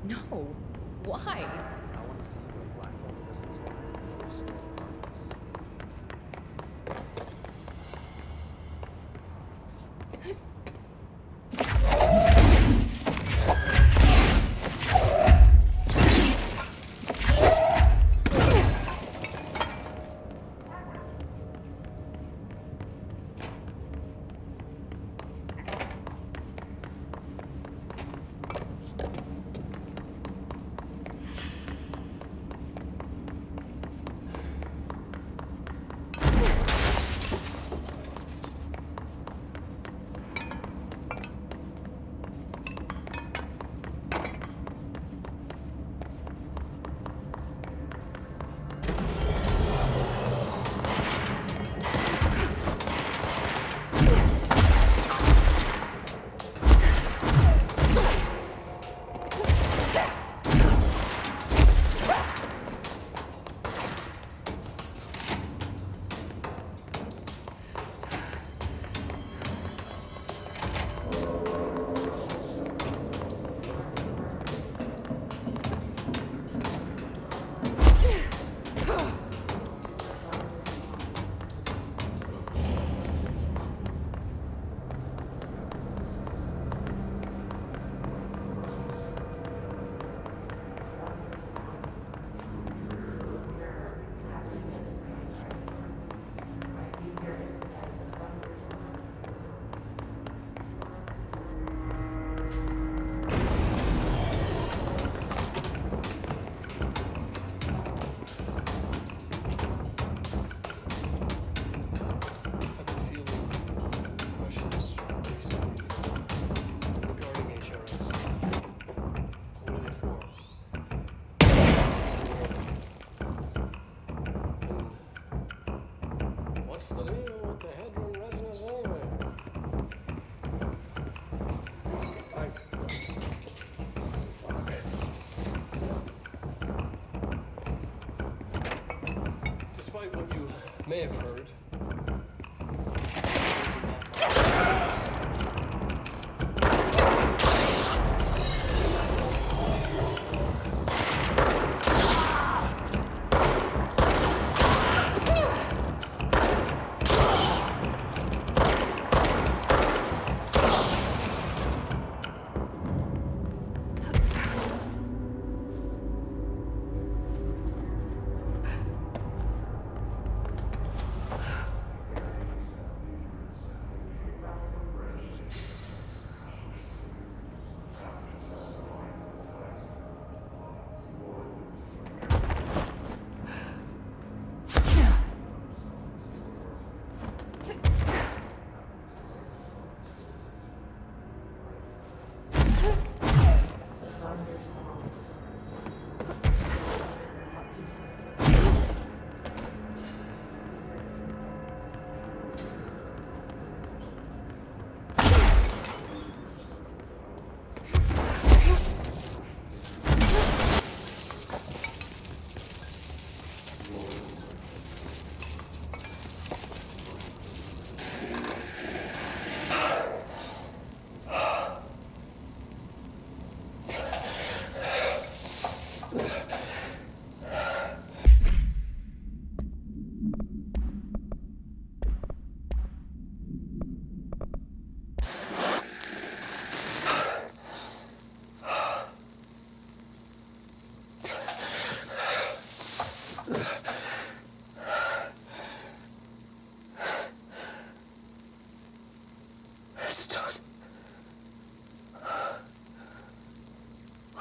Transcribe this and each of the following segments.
No. Why? I want to see what Black Hole Prison's like. Those darkness. What's the deal with the Hedron resonance anyway? Despite what you may have heard,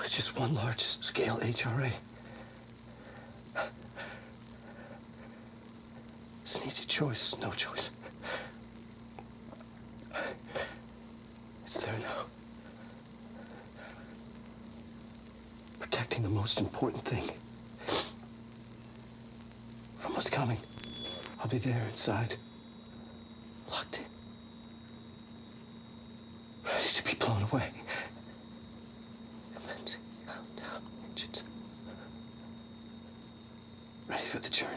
It's just one large-scale HRA. It's an easy choice, no choice. It's there now. Protecting the most important thing from what's coming. I'll be there inside, locked in, ready to be blown away. Immense countdown engines. Ready for the journey.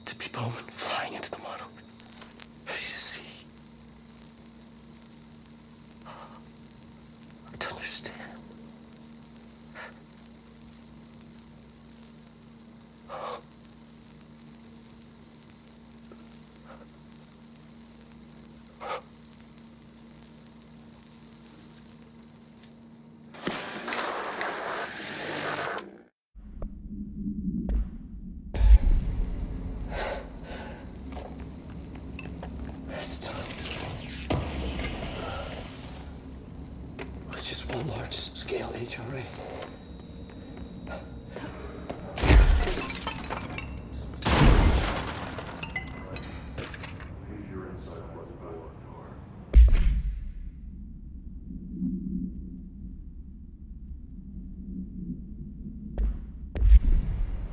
To be Bowman flying into the model. Ready to see. To understand. It's done. It's just one large-scale HRA.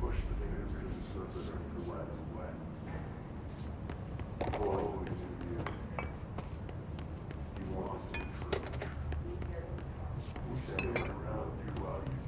Push the fingers to the surface of the wet. Woe is you. You want to be true. We stay around throughout you.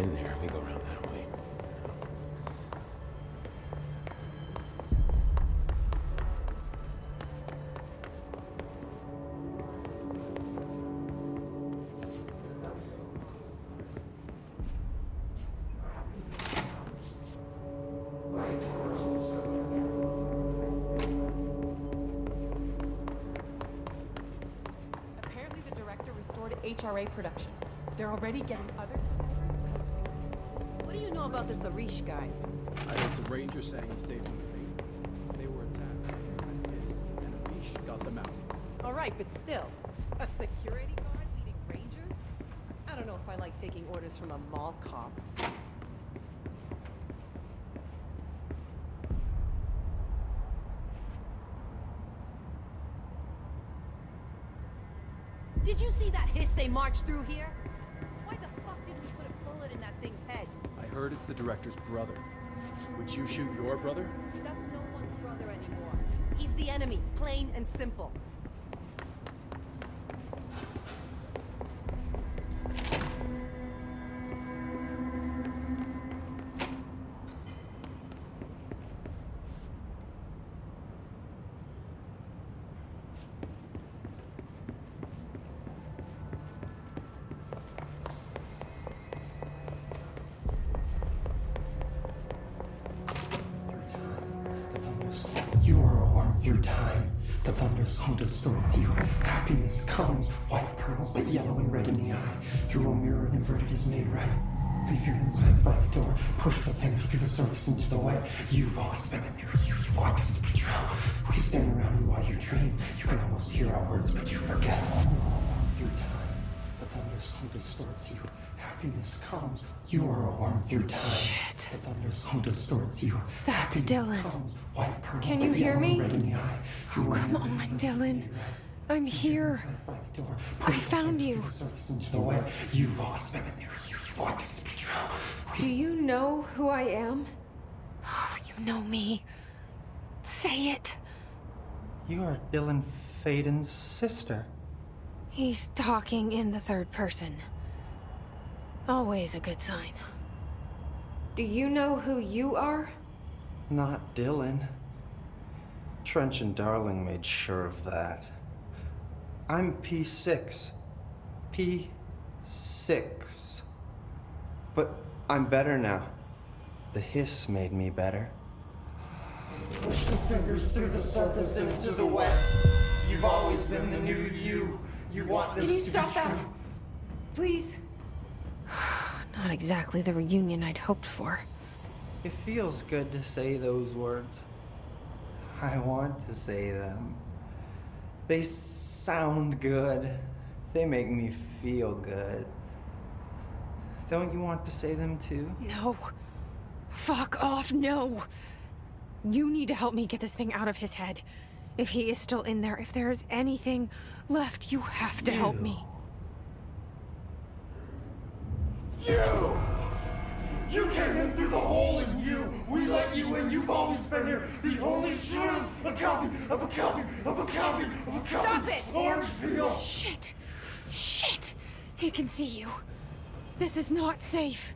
in there, we go around that way. Apparently the director restored HRA production. They're already getting other survivors. I don't see them. What do you know about this Arish guy? I heard some rangers saying he saved them the Pagans. They were attacked, and Arish got them out. All right, but still, a security guard leading rangers? I don't know if I like taking orders from a mall cop. Did you see that hiss they marched through here? Why the fuck didn't we put a bullet in that thing's head? I heard it's the director's brother. Would you shoot your brother? That's no one's brother anymore. He's the enemy, plain and simple. You are a worm through time. The thunder's home distorts you. Happiness comes, white pearls, but yellow and red in the eye. Through a mirror, inverted is made right. Leave your insides by the door. Push the fingers through the surface into the wet. You've always been in there. You want this to be true. We stand around you while you dream. You can almost hear our words, but you forget. Through time, the thunder's home distorts you. Happiness comes. You are a worm through time. Shit. The thunder's home distorts you. That's Happiness Dylan. comes, white pearls, Can you but hear yellow and me? red in the eye. Oh, come on, Dylan. I'm here. I found you. You've always been in there. You want this to be true. Do you know who I am? Oh, you know me. Say it. You are Dylan Faden's sister. He's talking in the third person. Always a good sign. Do you know who you are? Not Dylan. Trench and Darling made sure of that. I'm P6. P6. But I'm better now. The hiss made me better. Push the fingers through the surface into the wet. You've always been the new you. You want this Can you to stop be that? true. Please? Not exactly the reunion I'd hoped for. It feels good to say those words. I want to say them. They sound good. They make me feel good. Don't you want to say them too? No. Fuck off, no. You need to help me get this thing out of his head. If he is still in there, if there is anything left, you have to help me. You came in through the hole in you. We let you in. You've always been here. The only true. A copy of a copy of a copy of a copy. Stop it! Orange peel. Shit. Shit. He can see you. This is not safe.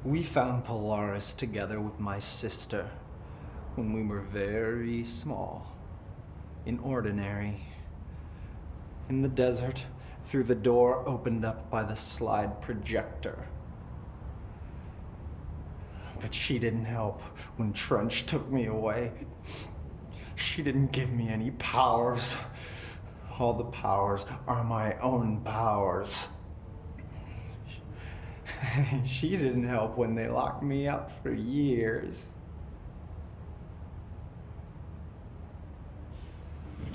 We found Polaris together with my sister when we were very small, in Ordinary, in the desert, through the door opened up by the slide projector. But she didn't help when Trench took me away. She didn't give me any powers. All the powers are my own powers. She didn't help when they locked me up for years.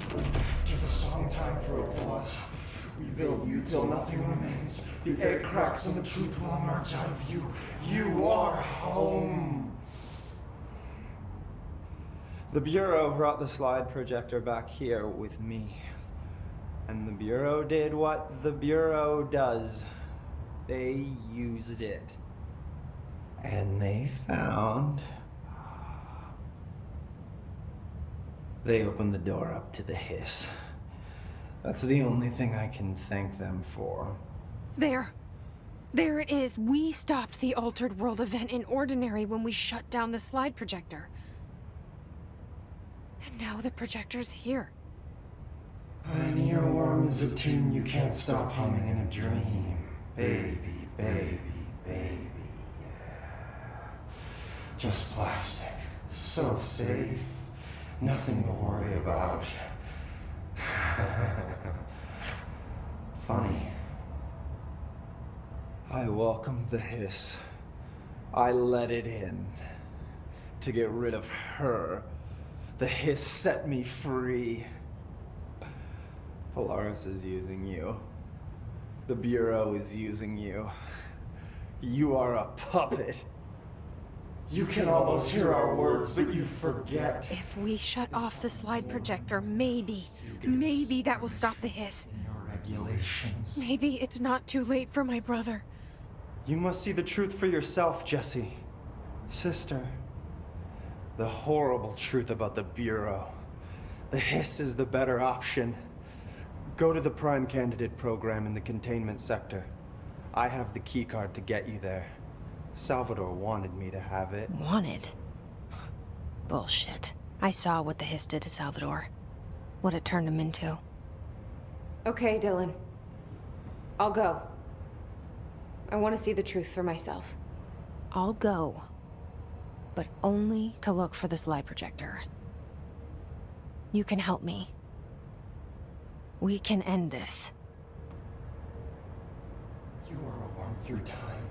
After the song time for applause, we build you till nothing remains. The air cracks and the truth will emerge out of you. You are home. The Bureau brought the slide projector back here with me. And the Bureau did what the Bureau does. They used it. And they found... They opened the door up to the hiss. That's the only thing I can thank them for. There. There it is. We stopped the Altered World event in Ordinary when we shut down the slide projector. And now the projector's here. An earworm is a tune you can't stop humming in a dream. Baby, baby, baby, yeah. Just plastic. So safe. Nothing to worry about. Funny. I welcomed the hiss. I let it in. To get rid of her. The hiss set me free. Polaris is using you. The Bureau is using you. You are a puppet. You can almost hear our words, but you forget. If we shut off the slide projector, maybe that will stop the hiss. In your regulations. Maybe it's not too late for my brother. You must see the truth for yourself, Jesse. Sister. The horrible truth about the Bureau. The hiss is the better option. Go to the Prime Candidate program in the containment sector. I have the keycard to get you there. Salvador wanted me to have it. Wanted? Bullshit. I saw what the hiss did to Salvador. What it turned him into. Okay, Dylan. I'll go. I want to see the truth for myself. I'll go. But only to look for the slide projector. You can help me. We can end this. You are a worm through time.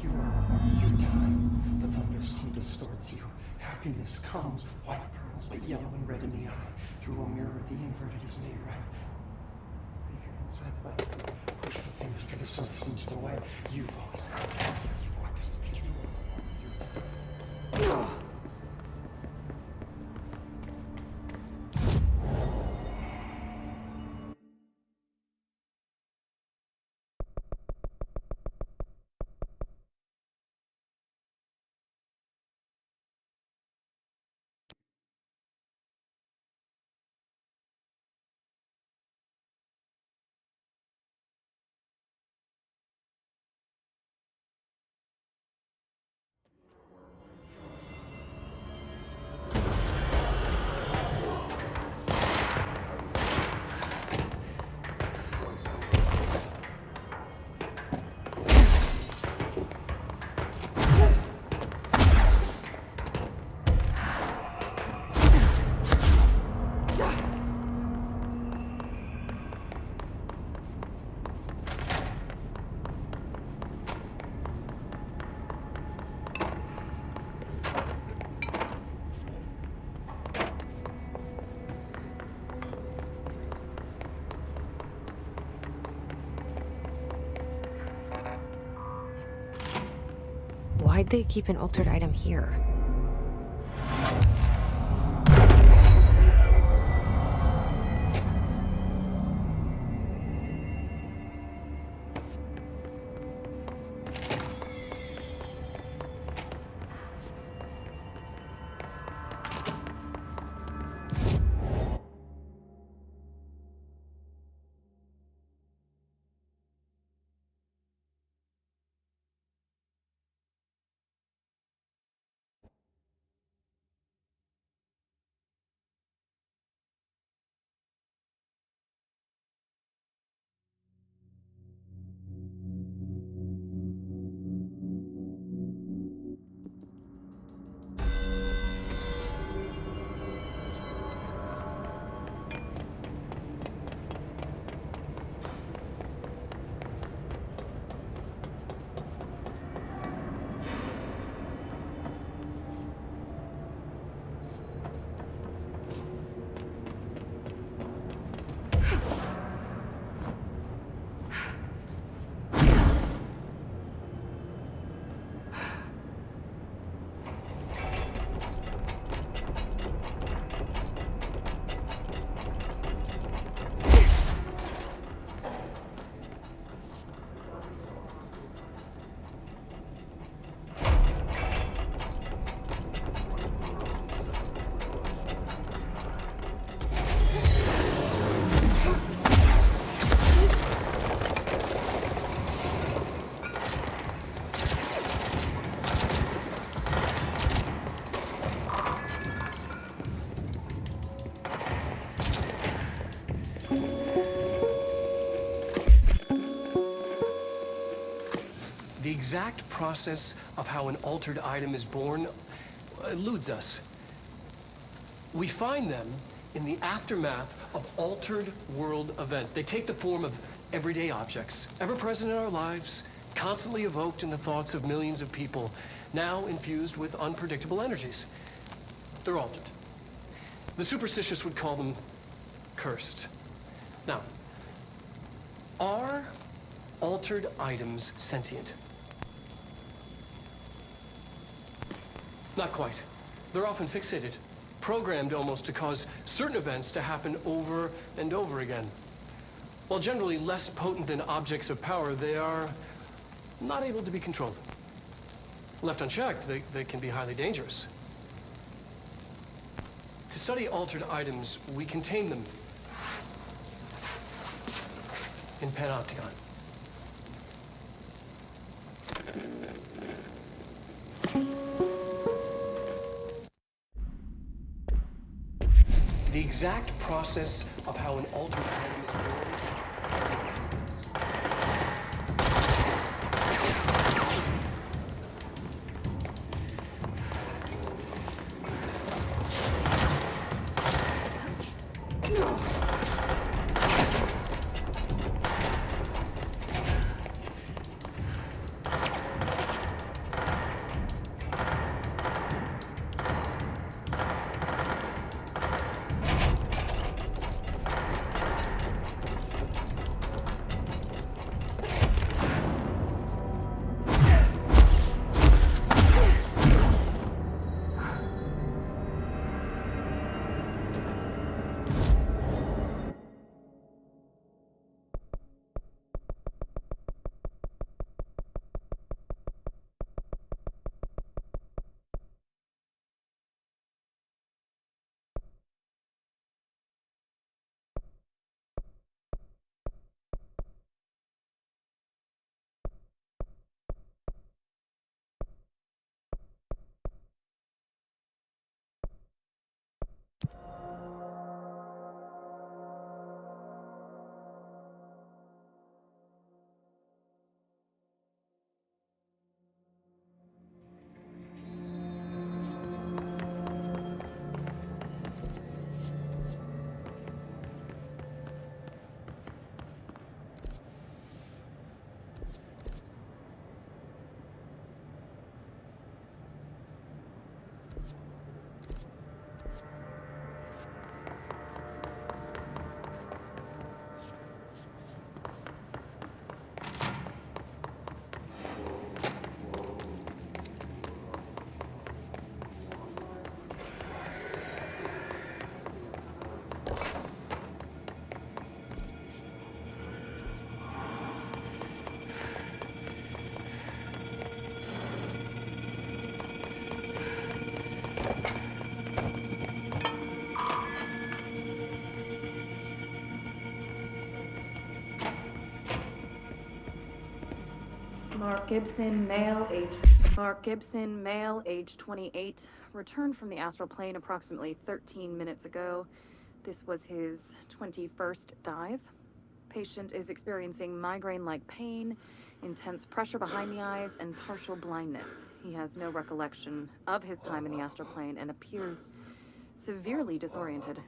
You are a worm through time. The thunderstorm distorts you. Happiness comes, white pearls, but yellow and red in the eye. Through a mirror, the inverted is made right. Leave your inside the bathroom. Push the fingers through the surface into the web. You've always known. You've always known. You are a worm through time. Why'd they keep an altered item here? exact process of how an altered item is born eludes us. We find them in the aftermath of altered world events. They take the form of everyday objects, ever present in our lives, constantly evoked in the thoughts of millions of people, now infused with unpredictable energies. They're altered. The superstitious would call them cursed. Now, are altered items sentient? Not quite. They're often fixated, programmed almost to cause certain events to happen over and over again. While generally less potent than objects of power, they are not able to be controlled. Left unchecked, they can be highly dangerous. To study altered items, we contain them in Panopticon. The exact process of how an altered item is born. Mark Gibson, male, age 28, returned from the astral plane approximately 13 minutes ago. This was his 21st dive. Patient is experiencing migraine-like pain, intense pressure behind the eyes, and partial blindness. He has no recollection of his time in the astral plane and appears severely disoriented.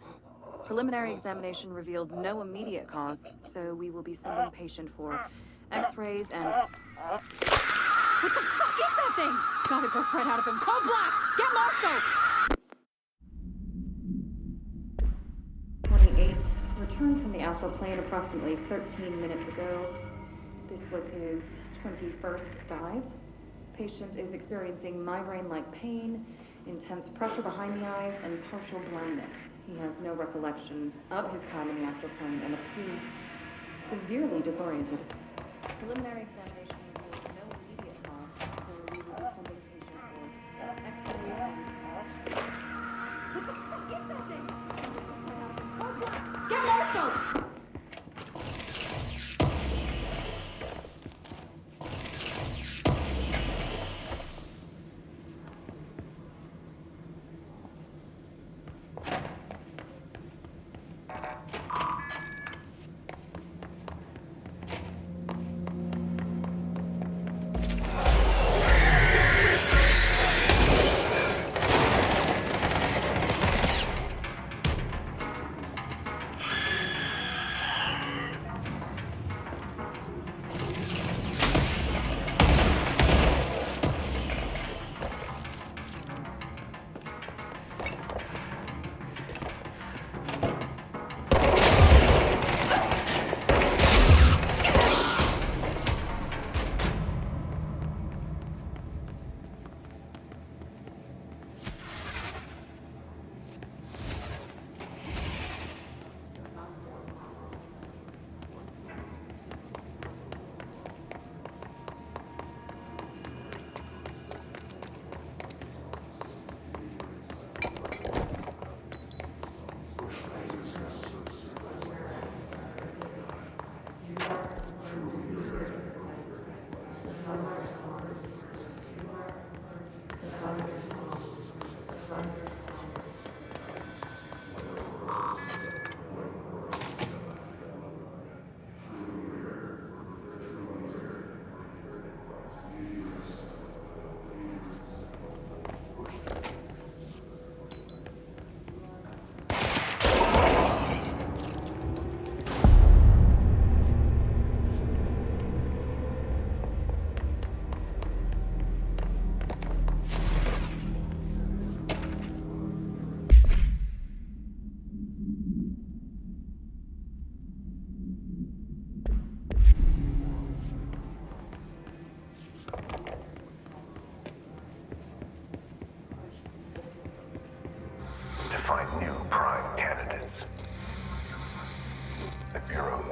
Preliminary examination revealed no immediate cause, so we will be sending patient for X-rays and... What the fuck is that thing? God, it goes right out of him. Call Black! Get Marshall! 28, returned from the astral plane approximately 13 minutes ago. This was his 21st dive. Patient is experiencing migraine-like pain, intense pressure behind the eyes, and partial blindness. He has no recollection of his time in the astral plane and appears severely disoriented. Preliminary examination revealed no immediate cause, so we will be sending patient for X-ray and... What the fuck is that thing? Call Black! Get Marshall!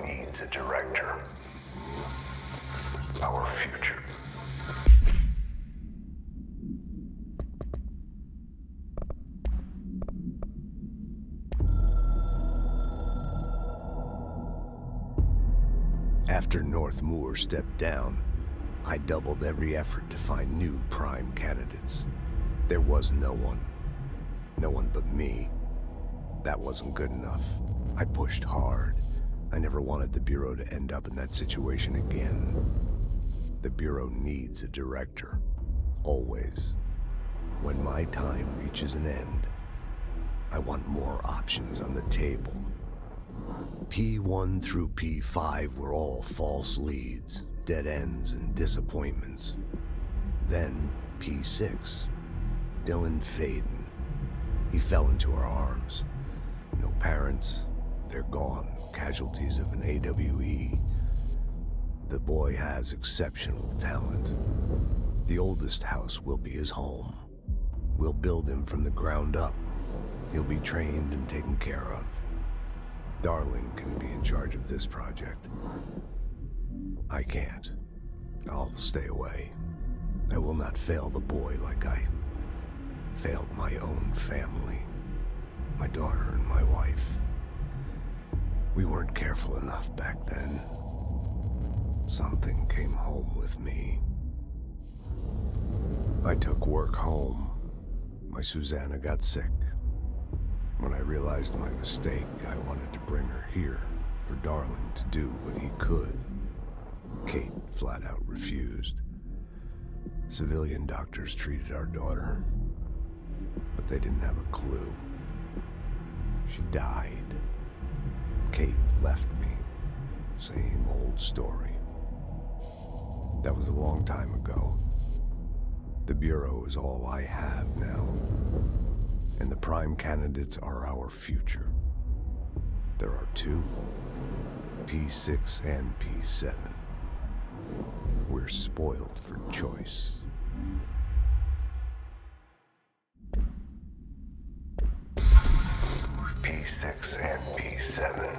needs a director. Our future. After North Moore stepped down, I doubled every effort to find new prime candidates. There was no one. No one but me. That wasn't good enough. I pushed hard. I never wanted the Bureau to end up in that situation again. The Bureau needs a director. Always. When my time reaches an end, I want more options on the table. P1 through P5 were all false leads, dead ends, and disappointments. Then P6, Dylan Faden. He fell into our arms. No parents, they're gone, casualties of an AWE. The boy has exceptional talent. The oldest house will be his home. We'll build him from the ground up. He'll be trained and taken care of. Darling can be in charge of this project. I can't. I'll stay away. I will not fail the boy like I failed my own family. My daughter and my wife. We weren't careful enough back then. Something came home with me. I took work home. My Susanna got sick. When I realized my mistake, I wanted to bring her here for Darling to do what he could. Kate flat out refused. Civilian doctors treated our daughter, but they didn't have a clue. She died. Kate left me. Same old story. That was a long time ago. The Bureau is all I have now. And the prime candidates are our future. There are two, P6 and P7. We're spoiled for choice. P6 and P7.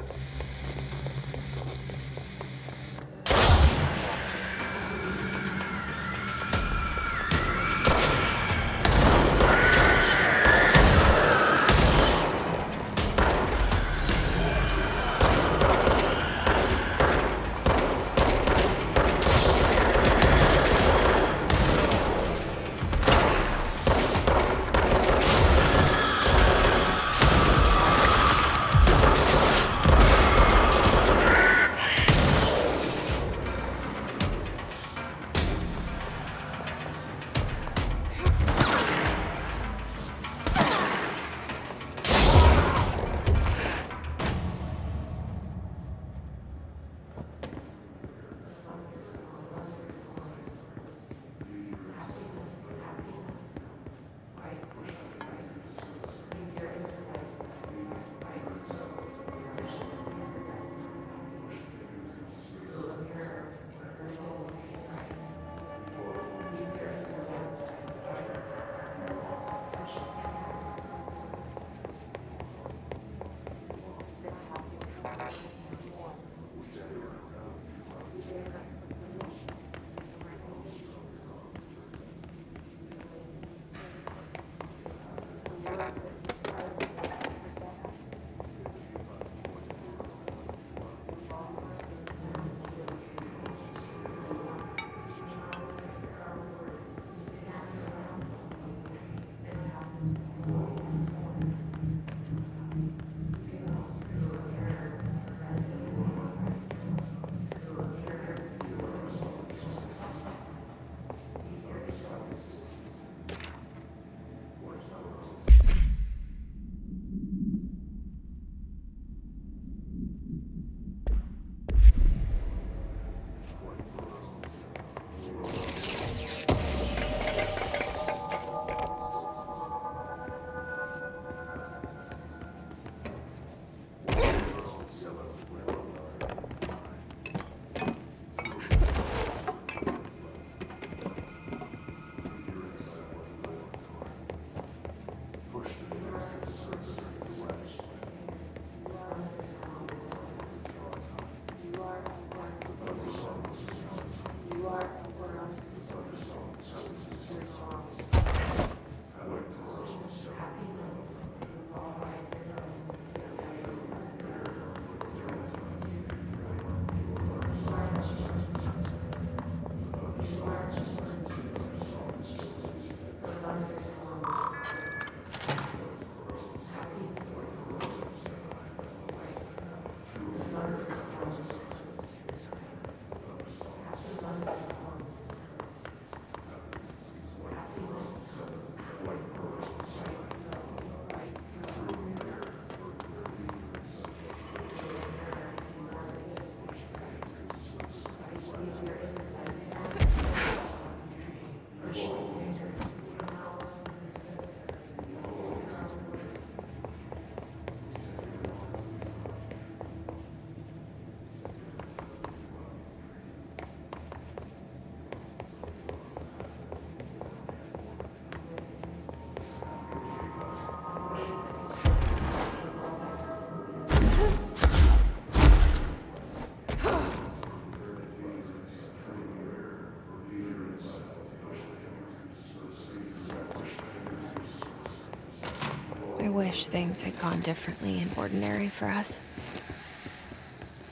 wish things had gone differently in Ordinary for us.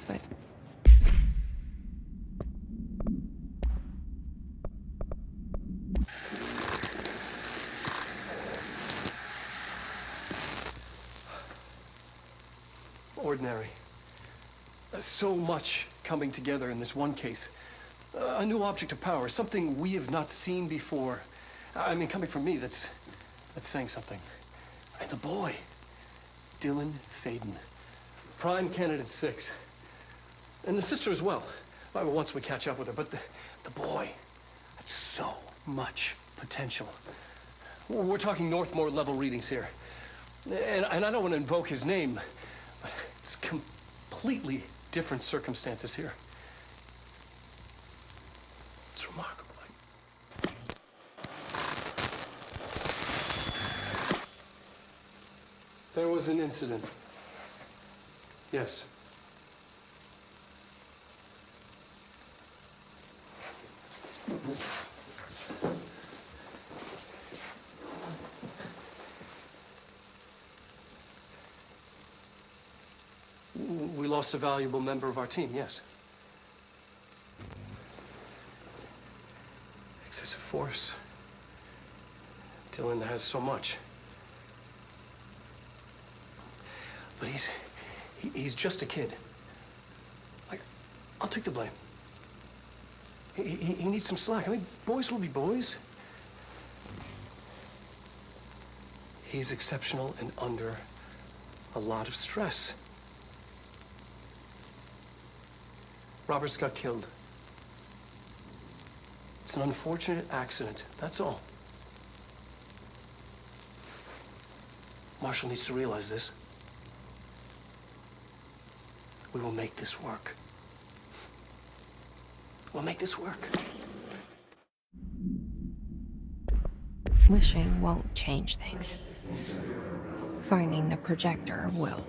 But Ordinary. So much coming together in this one case. A new object of power, something we have not seen before. I mean, coming from me, that's saying something. And the boy, Dylan Faden, prime candidate 6. And the sister as well. Once we catch up with her, but the boy had so much potential. We're talking Northmore level readings here. And I don't want to invoke his name, but it's completely different circumstances here. It's remarkable. There was an incident. Yes. We lost a valuable member of our team, yes. Excessive force. Dylan has so much. But he's just a kid. I'll take the blame. He needs some slack. I mean, boys will be boys. He's exceptional and under a lot of stress. Roberts got killed. It's an unfortunate accident, that's all. Marshall needs to realize this. We will make this work. We'll make this work. wishing won't change things. Finding the projector will.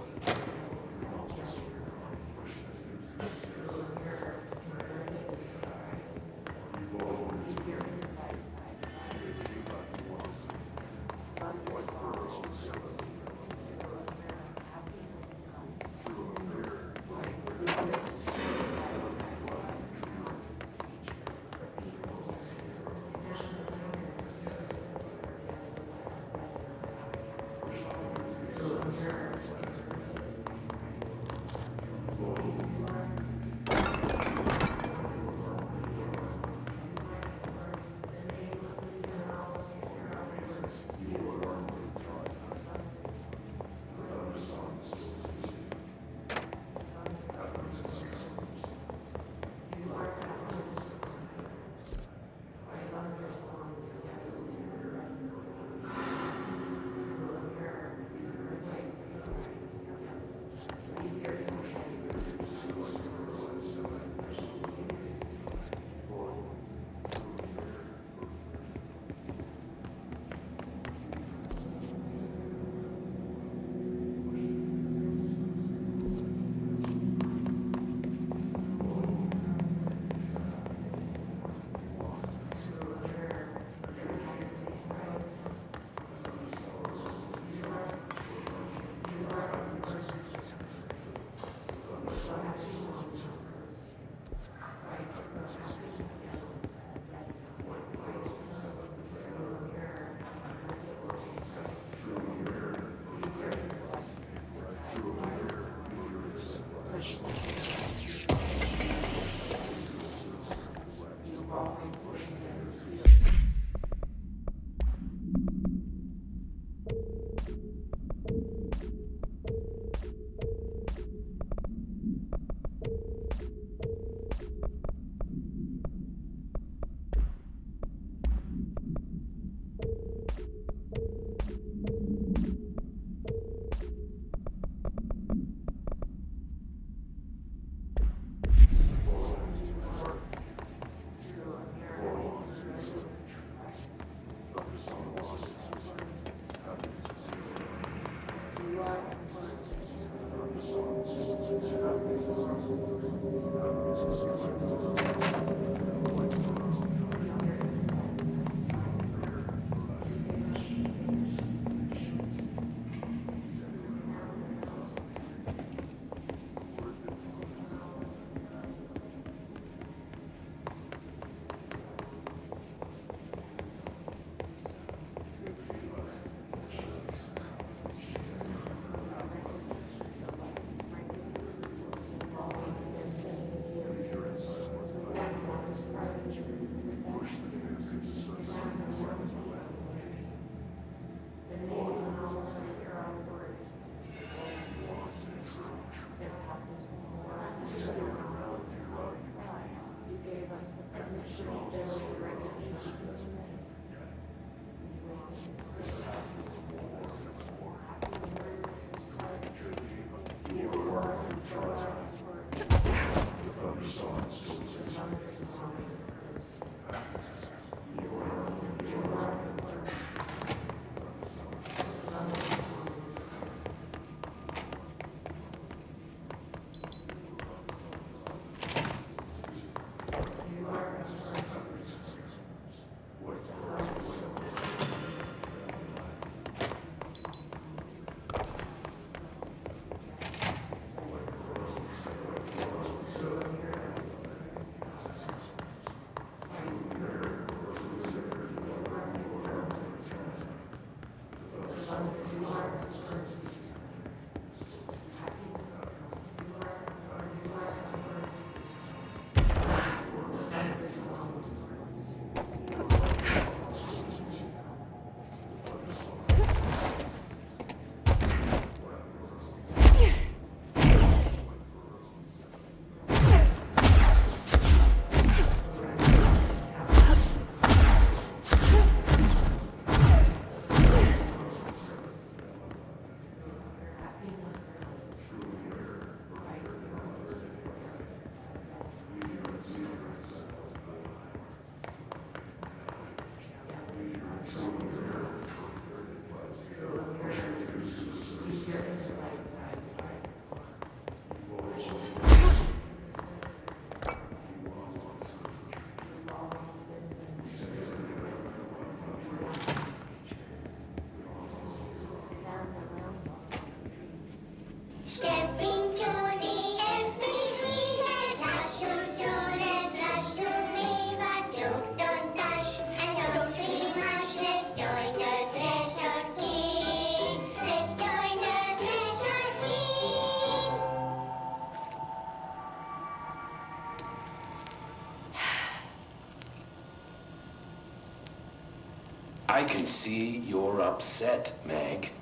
I can see you're upset, Meg.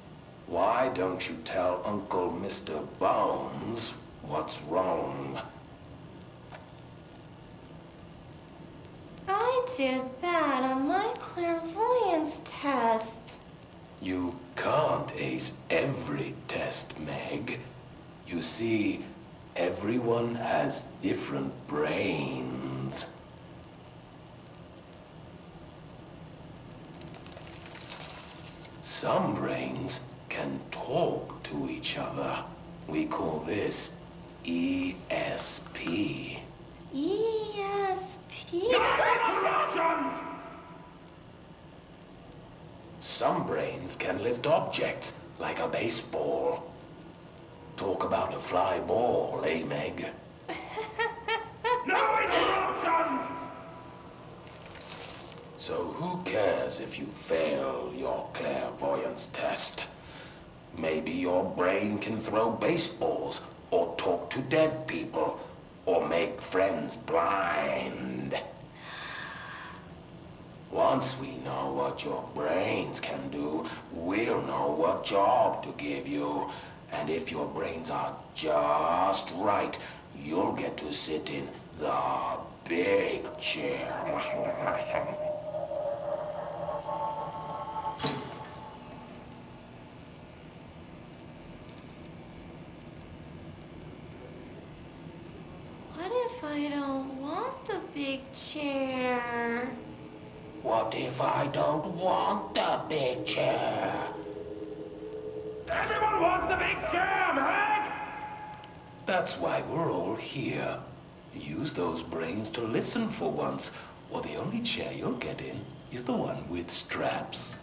Why don't you tell Uncle Mr. Bones what's wrong? I did bad on my clairvoyance test. You can't ace every test, Meg. You see, everyone has different brains. Some brains can talk to each other. We call this ESP. ESP? Some brains can lift objects like a baseball. Talk about a fly ball, eh, Meg? No interruptions! So who cares if you fail your clairvoyance test? Maybe your brain can throw baseballs, or talk to dead people, or make friends blind. Once we know what your brains can do, we'll know what job to give you. And if your brains are just right, you'll get to sit in the big chair. What if I don't want the big chair? What if I don't want the big chair? Everyone wants the big chair, Meg! That's why we're all here. Use those brains to listen for once, or the only chair you'll get in is the one with straps.